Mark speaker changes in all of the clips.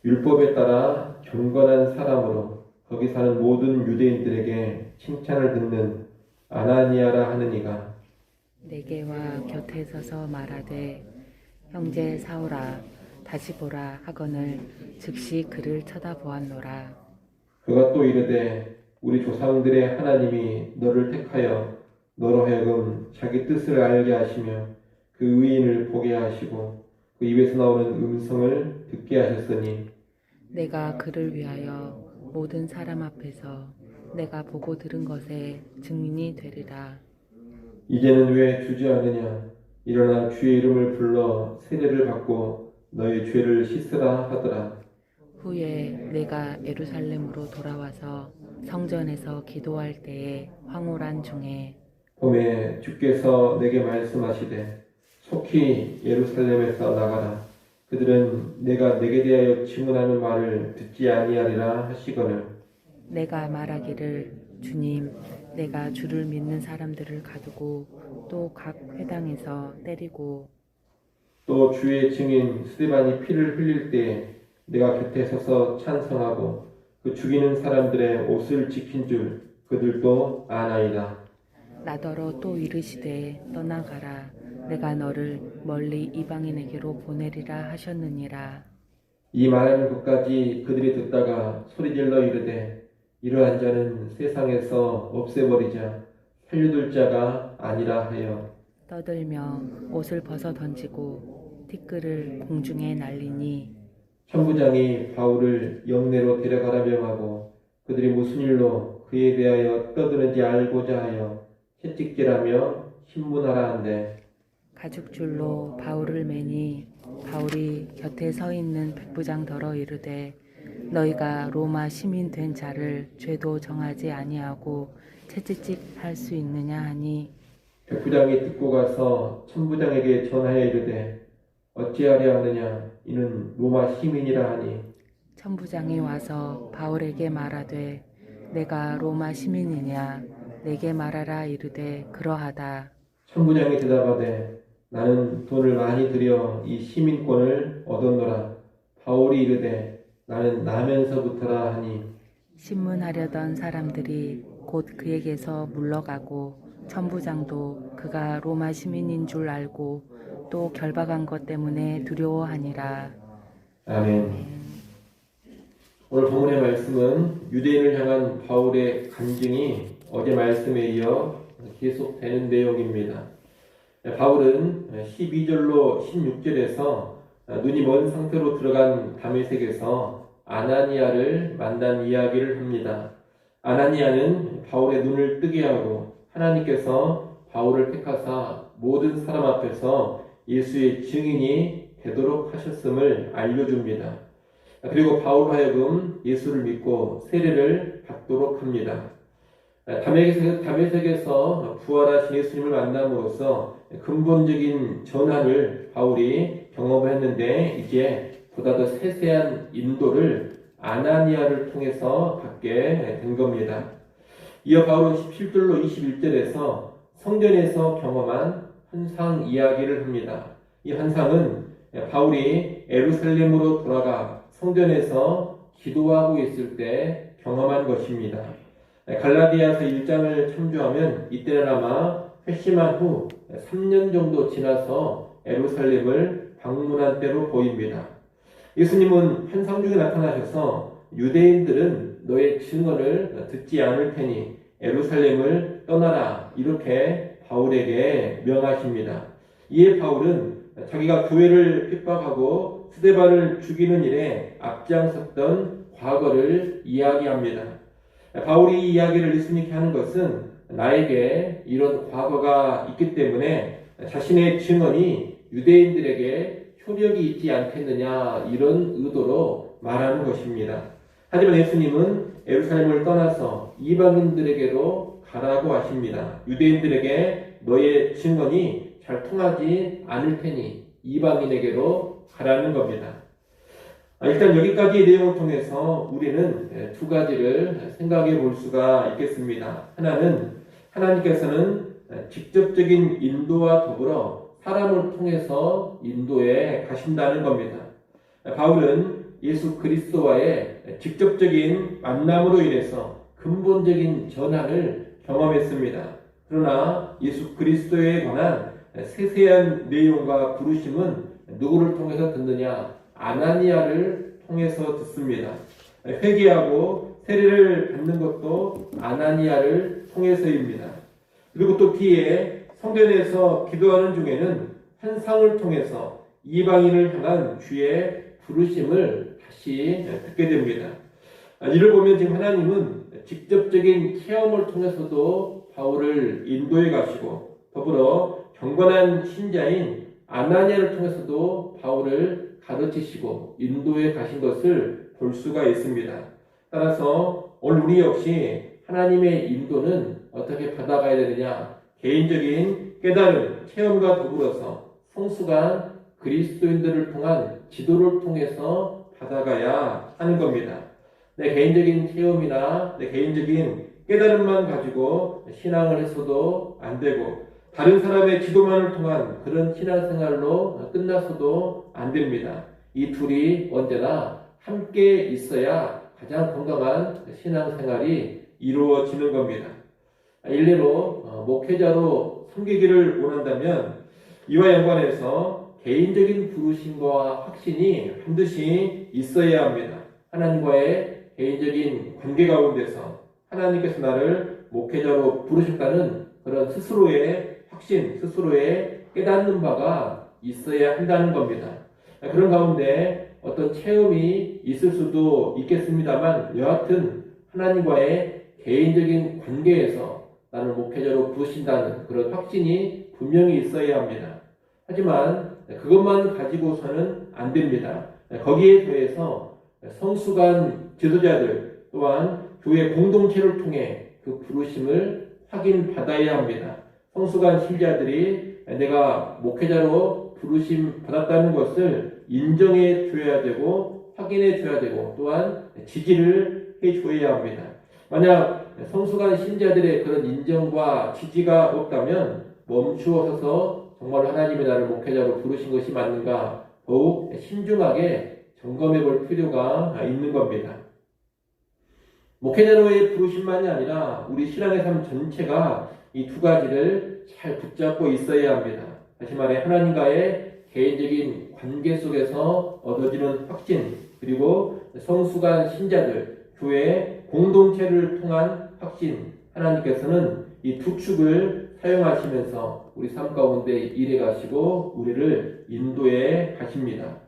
Speaker 1: 율법에 따라 경건한 사람으로 거기 사는 모든 유대인들에게 칭찬을 듣는 아나니아라 하는 이가
Speaker 2: 내게와 곁에 서서 말하되 형제 사울아 다시 보라 하거늘 즉시 그를 쳐다보았노라.
Speaker 1: 그가 또 이르되 우리 조상들의 하나님이 너를 택하여 너로 하여금 자기 뜻을 알게 하시며 그 의인을 보게 하시고 그 입에서 나오는 음성을 듣게 하셨으니
Speaker 2: 내가 그를 위하여 모든 사람 앞에서 내가 보고 들은 것에 증인이 되리라.
Speaker 1: 이제는 왜 주저하느냐 일어나 주의 이름을 불러 세례를 받고 너의 죄를 씻으라 하더라.
Speaker 2: 후에 내가 예루살렘으로 돌아와서 성전에서 기도할 때에 황홀한 중에
Speaker 1: 봄에 주께서 내게 말씀하시되 속히 예루살렘에서 나가라. 그들은 내가 내게 대하여 증언하는 말을 듣지 아니하리라 하시거늘
Speaker 2: 내가 말하기를 주님 내가 주를 믿는 사람들을 가두고 또 각 회당에서 때리고
Speaker 1: 또 주의 증인 스데반이 피를 흘릴 때에 내가 곁에 서서 찬성하고 그 죽이는 사람들의 옷을 지킨 줄 그들도 아나이다.
Speaker 2: 나더러 또 이르시되 떠나가라 내가 너를 멀리 이방인에게로 보내리라 하셨느니라.
Speaker 1: 이 말하는 것까지 그들이 듣다가 소리질러 이르되 이러한 자는 세상에서 없애버리자 살려둘 자가 아니라 하여
Speaker 2: 떠들며 옷을 벗어 던지고 티끌을 공중에 날리니
Speaker 1: 천부장이 바울을 영내로 데려가라 명하고 그들이 무슨 일로 그에 대하여 떠드는지 알고자 하여 채찍질하며 신문하라 한대
Speaker 2: 가죽줄로 바울을 매니 바울이 곁에 서 있는 백부장더러 이르되 너희가 로마 시민 된 자를 죄도 정하지 아니하고 채찍질 할 수 있느냐 하니
Speaker 1: 백부장이 듣고 가서 천부장에게 전하여 이르되 어찌하려 하느냐 이는 로마 시민이라 하니
Speaker 2: 천부장이 와서 바울에게 말하되 내가 로마 시민이냐 내게 말하라 이르되 그러하다.
Speaker 1: 천부장이 대답하되 나는 돈을 많이 들여 이 시민권을 얻었노라. 바울이 이르되 나는 나면서부터라 하니
Speaker 2: 신문하려던 사람들이 곧 그에게서 물러가고 천부장도 그가 로마 시민인 줄 알고 또 결박한 것 때문에 두려워하니라.
Speaker 1: 아멘. 오늘 본문의 말씀은 유대인을 향한 바울의 간증이 어제 말씀에 이어 계속되는 내용입니다. 바울은 12절로 16절에서 눈이 먼 상태로 들어간 다메섹에서 아나니아를 만난 이야기를 합니다. 아나니아는 바울의 눈을 뜨게 하고 하나님께서 바울을 택하사 모든 사람 앞에서 예수의 증인이 되도록 하셨음을 알려줍니다. 그리고 바울로 하여금 예수를 믿고 세례를 받도록 합니다. 다메섹에서 부활하신 예수님을 만남으로써 근본적인 전환을 바울이 경험했는데 이제 보다 더 세세한 인도를 아나니아를 통해서 받게 된 겁니다. 이어 바울은 17절로 21절에서 성전에서 경험한 환상 이야기를 합니다. 이 환상은 바울이 예루살렘으로 돌아가 성전에서 기도하고 있을 때 경험한 것입니다. 갈라디아서 1장을 참조하면 이때는 아마 회심한 후 3년 정도 지나서 예루살렘을 방문한 때로 보입니다. 예수님은 환상 중에 나타나셔서 유대인들은 너의 증언을 듣지 않을 테니 예루살렘을 떠나라 이렇게 바울에게 명하십니다. 이에 바울은 자기가 교회를 핍박하고 스데반을 죽이는 일에 앞장섰던 과거를 이야기합니다. 바울이 이 이야기를 예수님께 하는 것은 나에게 이런 과거가 있기 때문에 자신의 증언이 유대인들에게 효력이 있지 않겠느냐 이런 의도로 말하는 것입니다. 하지만 예수님은 예루살렘을 떠나서 이방인들에게로 가라고 하십니다. 유대인들에게 너의 증언이 잘 통하지 않을 테니 이방인에게로 가라는 겁니다. 일단 여기까지의 내용을 통해서 우리는 두 가지를 생각해 볼 수가 있겠습니다. 하나는 하나님께서는 직접적인 인도와 더불어 사람을 통해서 인도에 가신다는 겁니다. 바울은 예수 그리스도와의 직접적인 만남으로 인해서 근본적인 전환을 경험했습니다. 그러나 예수 그리스도에 관한 세세한 내용과 부르심은 누구를 통해서 듣느냐? 아나니아를 통해서 듣습니다. 회개하고 세례를 받는 것도 아나니아를 통해서입니다. 그리고 또 뒤에 성전에서 기도하는 중에는 환상을 통해서 이방인을 향한 주의 부르심을 다시 듣게 됩니다. 이를 보면 지금 하나님은 직접적인 체험을 통해서도 바울을 인도해 가시고 더불어 경건한 신자인 아나니아를 통해서도 바울을 가르치시고 인도해 가신 것을 볼 수가 있습니다. 따라서 오늘 우리 역시 하나님의 인도는 어떻게 받아가야 되느냐? 개인적인 깨달음, 체험과 더불어서 성숙한 그리스도인들을 통한 지도를 통해서 받아가야 하는 겁니다. 내 개인적인 체험이나 내 개인적인 깨달음만 가지고 신앙을 해서도 안 되고 다른 사람의 지도만을 통한 그런 신앙생활로 끝나서도 안 됩니다. 이 둘이 언제나 함께 있어야 가장 건강한 신앙생활이 이루어지는 겁니다. 일례로 목회자로 섬기기를 원한다면 이와 연관해서 개인적인 부르심과 확신이 반드시 있어야 합니다. 하나님과의 개인적인 관계 가운데서 하나님께서 나를 목회자로 부르셨다는 그런 스스로의 확신, 스스로의 깨닫는 바가 있어야 한다는 겁니다. 그런 가운데 어떤 체험이 있을 수도 있겠습니다만 여하튼 하나님과의 개인적인 관계에서 나를 목회자로 부르신다는 그런 확신이 분명히 있어야 합니다. 하지만 그것만 가지고서는 안 됩니다. 거기에 더해서 성숙한 지도자들 또한 교회 공동체를 통해 그 부르심을 확인받아야 합니다. 성숙한 신자들이 내가 목회자로 부르심 받았다는 것을 인정해 줘야 되고 확인해 줘야 되고 또한 지지를 해 줘야 합니다. 만약 성숙한 신자들의 그런 인정과 지지가 없다면 멈추어서 정말 하나님의 나를 목회자로 부르신 것이 맞는가 더욱 신중하게 점검해 볼 필요가 있는 겁니다. 목회자로의 부르심만이 아니라 우리 신앙의 삶 전체가 이 두 가지를 잘 붙잡고 있어야 합니다. 다시 말해 하나님과의 개인적인 관계 속에서 얻어지는 확신 그리고 성숙한 신자들 교회 공동체를 통한 확신 하나님께서는 이 두 축을 사용하시면서 우리 삶 가운데 일해 가시고 우리를 인도해 가십니다.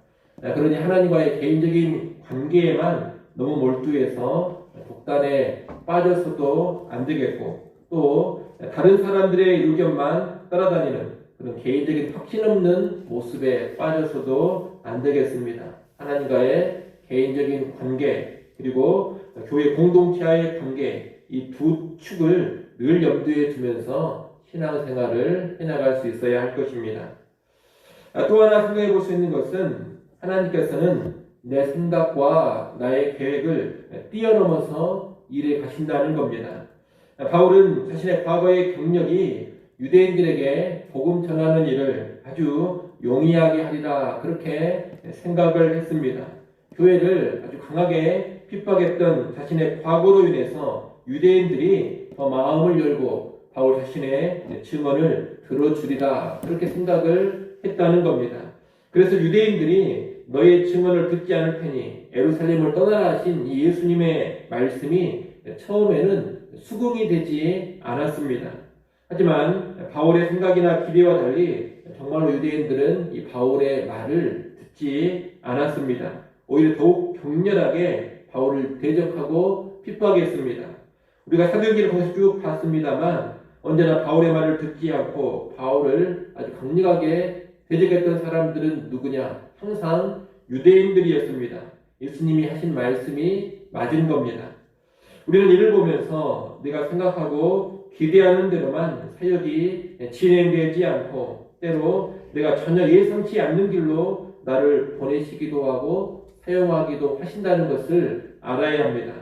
Speaker 1: 그러니 하나님과의 개인적인 관계에만 너무 몰두해서 독단에 빠져서도 안 되겠고 또 다른 사람들의 의견만 따라다니는 그런 개인적인 확신 없는 모습에 빠져서도 안 되겠습니다. 하나님과의 개인적인 관계 그리고 교회 공동체와의 관계 이 두 축을 늘 염두에 두면서 신앙생활을 해나갈 수 있어야 할 것입니다. 또 하나 생각해 볼 수 있는 것은 하나님께서는 내 생각과 나의 계획을 뛰어넘어서 일해 가신다는 겁니다. 바울은 자신의 과거의 경력이 유대인들에게 복음 전하는 일을 아주 용이하게 하리라 그렇게 생각을 했습니다. 교회를 아주 강하게 핍박했던 자신의 과거로 인해서 유대인들이 더 마음을 열고 바울 자신의 증언을 들어주리라 그렇게 생각을 했다는 겁니다. 그래서 유대인들이 너의 증언을 듣지 않을 테니 예루살렘을 떠나라 하신 이 예수님의 말씀이 처음에는 수긍이 되지 않았습니다. 하지만 바울의 생각이나 기대와 달리 정말로 유대인들은 이 바울의 말을 듣지 않았습니다. 오히려 더욱 격렬하게 바울을 대적하고 핍박했습니다. 우리가 사도행전을 거기서 쭉 봤습니다만 언제나 바울의 말을 듣지 않고 바울을 아주 강력하게 대적했던 사람들은 누구냐? 항상 유대인들이었습니다. 예수님이 하신 말씀이 맞은 겁니다. 우리는 이를 보면서 내가 생각하고 기대하는 대로만 사역이 진행되지 않고 때로 내가 전혀 예상치 않는 길로 나를 보내시기도 하고 사용하기도 하신다는 것을 알아야 합니다.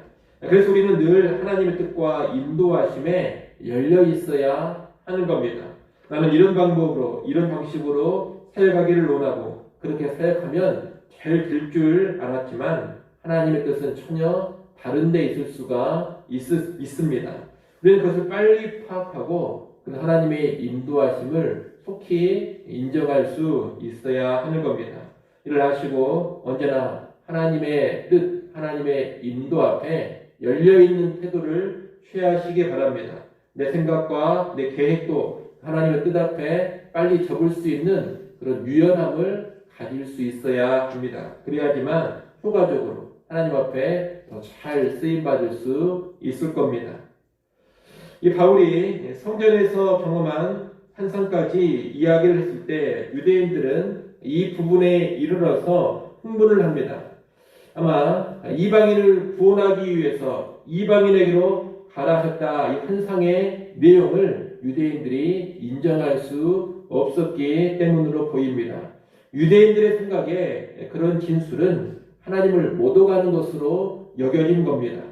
Speaker 1: 그래서 우리는 늘 하나님의 뜻과 인도하심에 열려 있어야 하는 겁니다. 나는 이런 방법으로 이런 방식으로 사역하기를 원하고 그렇게 사역하면 잘 될 줄 알았지만 하나님의 뜻은 전혀 다른 데 있을 수가 있습니다. 우리는 그것을 빨리 파악하고 그 하나님의 인도하심을 속히 인정할 수 있어야 하는 겁니다. 이를 하시고 언제나 하나님의 뜻, 하나님의 인도 앞에 열려있는 태도를 취하시기 바랍니다. 내 생각과 내 계획도 하나님의 뜻 앞에 빨리 접을 수 있는 그런 유연함을 가질 수 있어야 합니다. 그래야지만 효과적으로 하나님 앞에 더 잘 쓰임받을 수 있을 겁니다. 이 바울이 성전에서 경험한 환상까지 이야기를 했을 때 유대인들은 이 부분에 이르러서 흥분을 합니다. 아마 이방인을 구원하기 위해서 이방인에게로 가라 하셨다 이 환상의 내용을 유대인들이 인정할 수 없었기 때문으로 보입니다. 유대인들의 생각에 그런 진술은 하나님을 못 오가는 것으로 여겨진 겁니다.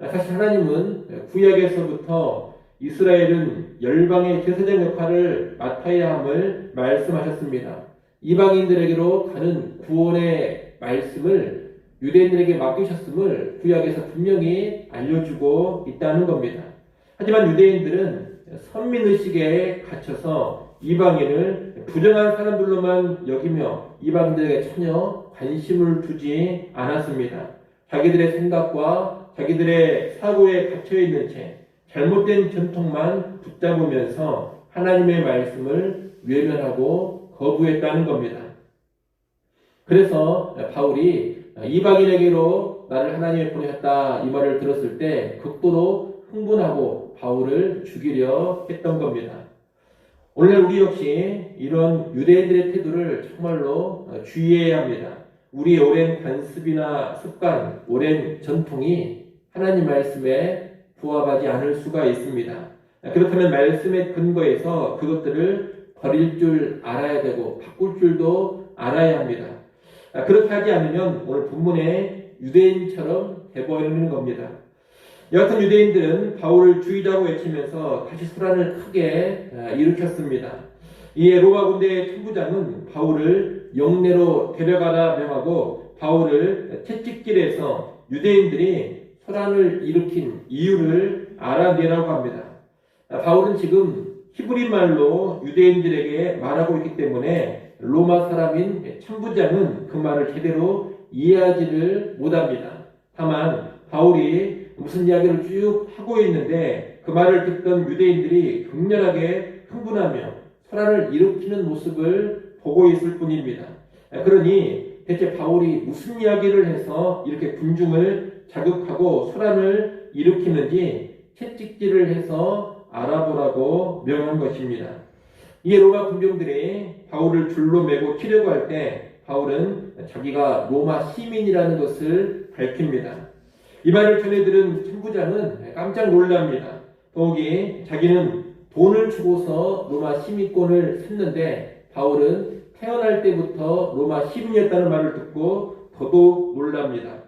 Speaker 1: 사실 하나님은 구약에서부터 이스라엘은 열방의 제사장 역할을 맡아야 함을 말씀하셨습니다. 이방인들에게로 가는 구원의 말씀을 유대인들에게 맡기셨음을 구약에서 분명히 알려주고 있다는 겁니다. 하지만 유대인들은 선민의식에 갇혀서 이방인을 부정한 사람들로만 여기며 이방인들에게 전혀 관심을 두지 않았습니다. 자기들의 생각과 자기들의 사고에 갇혀있는 채 잘못된 전통만 붙잡으면서 하나님의 말씀을 외면하고 거부했다는 겁니다. 그래서 바울이 이방인에게로 나를 하나님이 보내셨다 이 말을 들었을 때 극도로 흥분하고 바울을 죽이려 했던 겁니다. 오늘 우리 역시 이런 유대인들의 태도를 정말로 주의해야 합니다. 우리의 오랜 관습이나 습관, 오랜 전통이 하나님 말씀에 부합하지 않을 수가 있습니다. 그렇다면 말씀의 근거에서 그것들을 버릴 줄 알아야 되고 바꿀 줄도 알아야 합니다. 그렇게 하지 않으면 오늘 본문의 유대인처럼 돼버리는 겁니다. 여하튼 유대인들은 바울을 죽이자고 외치면서 다시 소란을 크게 일으켰습니다. 이에 로마 군대의 천부장은 바울을 영내로 데려가라 명하고 바울을 채찍질해서 유대인들이 소란을 일으킨 이유를 알아내라고 합니다. 바울은 지금 히브리 말로 유대인들에게 말하고 있기 때문에 로마 사람인 천부장은 그 말을 제대로 이해하지를 못합니다. 다만 바울이 무슨 이야기를 쭉 하고 있는데 그 말을 듣던 유대인들이 극렬하게 흥분하며 소란을 일으키는 모습을 보고 있을 뿐입니다. 그러니 대체 바울이 무슨 이야기를 해서 이렇게 군중을 자극하고 소란을 일으키는지 채찍질을 해서 알아보라고 명한 것입니다. 이에 로마 군병들이 바울을 줄로 매고 치려고 할 때 바울은 자기가 로마 시민이라는 것을 밝힙니다. 이 말을 전해 들은 천부장은 깜짝 놀랍니다. 더욱이 자기는 돈을 주고서 로마 시민권을 샀는데 바울은 태어날 때부터 로마 시민이었다는 말을 듣고 더더욱 놀랍니다.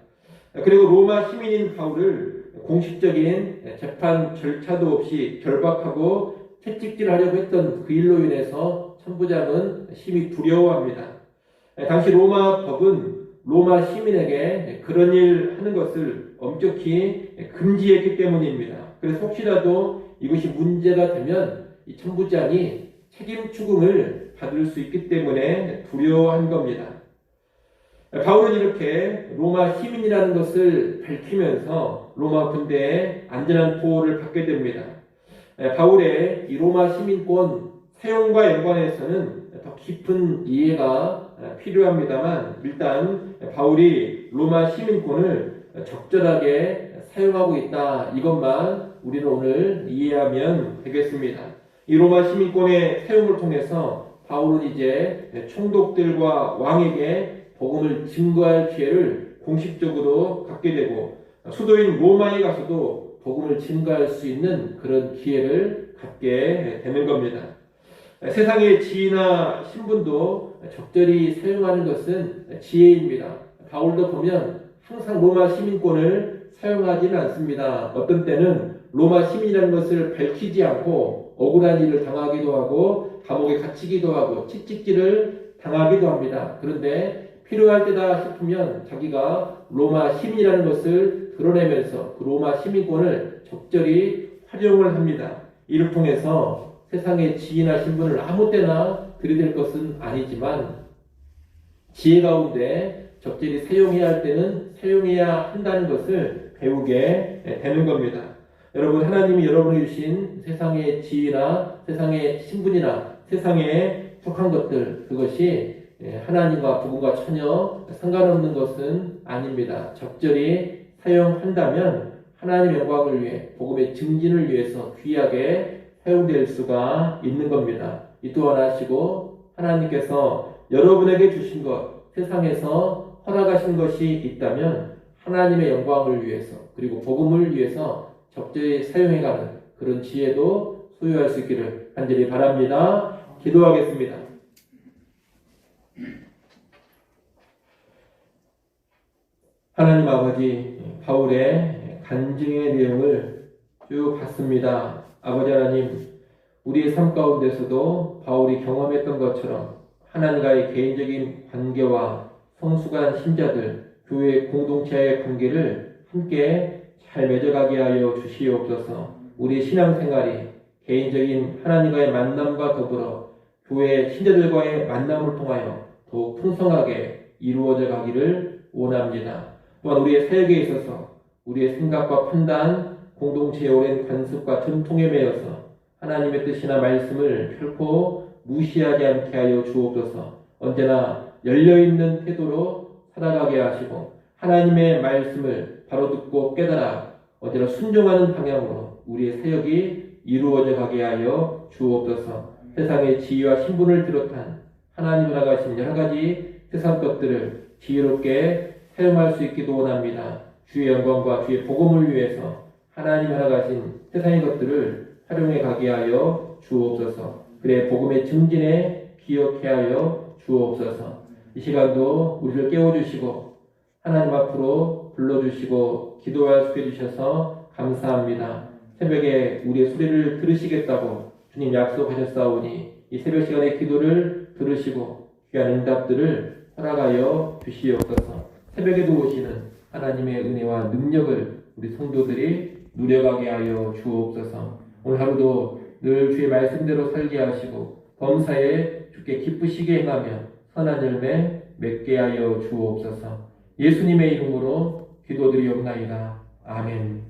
Speaker 1: 그리고 로마 시민인 바울을 공식적인 재판 절차도 없이 결박하고 채찍질하려고 했던 그 일로 인해서 천부장은 심히 두려워합니다. 당시 로마 법은 로마 시민에게 그런 일 하는 것을 엄격히 금지했기 때문입니다. 그래서 혹시라도 이것이 문제가 되면 이 천부장이 책임 추궁을 받을 수 있기 때문에 두려워한 겁니다. 바울은 이렇게 로마 시민이라는 것을 밝히면서 로마 군대의 안전한 보호를 받게 됩니다. 바울의 이 로마 시민권 사용과 연관해서는 더 깊은 이해가 필요합니다만 일단 바울이 로마 시민권을 적절하게 사용하고 있다 이것만 우리는 오늘 이해하면 되겠습니다. 이 로마 시민권의 사용을 통해서 바울은 이제 총독들과 왕에게 복음을 증거할 기회를 공식적으로 갖게 되고 수도인 로마에 가서도 복음을 증거할 수 있는 그런 기회를 갖게 되는 겁니다. 세상의 지위나 신분도 적절히 사용하는 것은 지혜입니다. 바울도 보면 항상 로마 시민권을 사용하지는 않습니다. 어떤 때는 로마 시민이라는 것을 밝히지 않고 억울한 일을 당하기도 하고 감옥에 갇히기도 하고 채찍질을 당하기도 합니다. 그런데 필요할 때다 싶으면 자기가 로마 시민이라는 것을 드러내면서 그 로마 시민권을 적절히 활용을 합니다. 이를 통해서 세상의 지위나 신분을 아무 때나 들이댈 것은 아니지만 지혜 가운데 적절히 사용해야 할 때는 사용해야 한다는 것을 배우게 되는 겁니다. 여러분, 하나님이 여러분에게 주신 세상의 지위나 세상의 신분이나 세상에 속한 것들, 그것이 하나님과 복음과 전혀 상관없는 것은 아닙니다. 적절히 사용한다면 하나님의 영광을 위해 복음의 증진을 위해서 귀하게 사용될 수가 있는 겁니다. 이 또한 아시고 하나님께서 여러분에게 주신 것, 세상에서 허락하신 것이 있다면 하나님의 영광을 위해서 그리고 복음을 위해서 적절히 사용해가는 그런 지혜도 소유할 수 있기를 간절히 바랍니다. 기도하겠습니다. 하나님 아버지, 바울의 간증의 내용을 쭉 봤습니다. 아버지 하나님, 우리의 삶 가운데서도 바울이 경험했던 것처럼 하나님과의 개인적인 관계와 성숙한 신자들, 교회 공동체의 관계를 함께 잘 맺어가게 하여 주시옵소서. 우리의 신앙생활이 개인적인 하나님과의 만남과 더불어 교회 신자들과의 만남을 통하여 더욱 풍성하게 이루어져 가기를 원합니다. 또한 우리의 사역에 있어서 우리의 생각과 판단, 공동체의 오랜 관습과 전통에 매여서 하나님의 뜻이나 말씀을 결코 무시하지 않게 하여 주옵소서. 언제나 열려있는 태도로 살아가게 하시고 하나님의 말씀을 바로 듣고 깨달아 언제나 순종하는 방향으로 우리의 사역이 이루어져 가게 하여 주옵소서. 세상의 지위와 신분을 비롯한 하나님을 나가신 여러 가지 세상 것들을 지혜롭게 사용할 수 있기도 원합니다. 주의 영광과 주의 복음을 위해서 하나님 나가신 세상의 것들을 활용해 가게 하여 주옵소서. 그래 복음의 증진에 기억해 하여 주옵소서. 이 시간도 우리를 깨워주시고 하나님 앞으로 불러주시고 기도할 수 있게 해주셔서 감사합니다. 새벽에 우리의 소리를 들으시겠다고 주님 약속하셨사오니 이 새벽 시간의 기도를 들으시고 귀한 응답들을 허락하여 주시옵소서. 새벽에도 오시는 하나님의 은혜와 능력을 우리 성도들이 누려가게 하여 주옵소서. 오늘 하루도 늘 주의 말씀대로 살게 하시고 범사에 주께 기쁘시게 행하며 선한 열매 맺게 하여 주옵소서. 예수님의 이름으로 기도드리옵나이다. 아멘.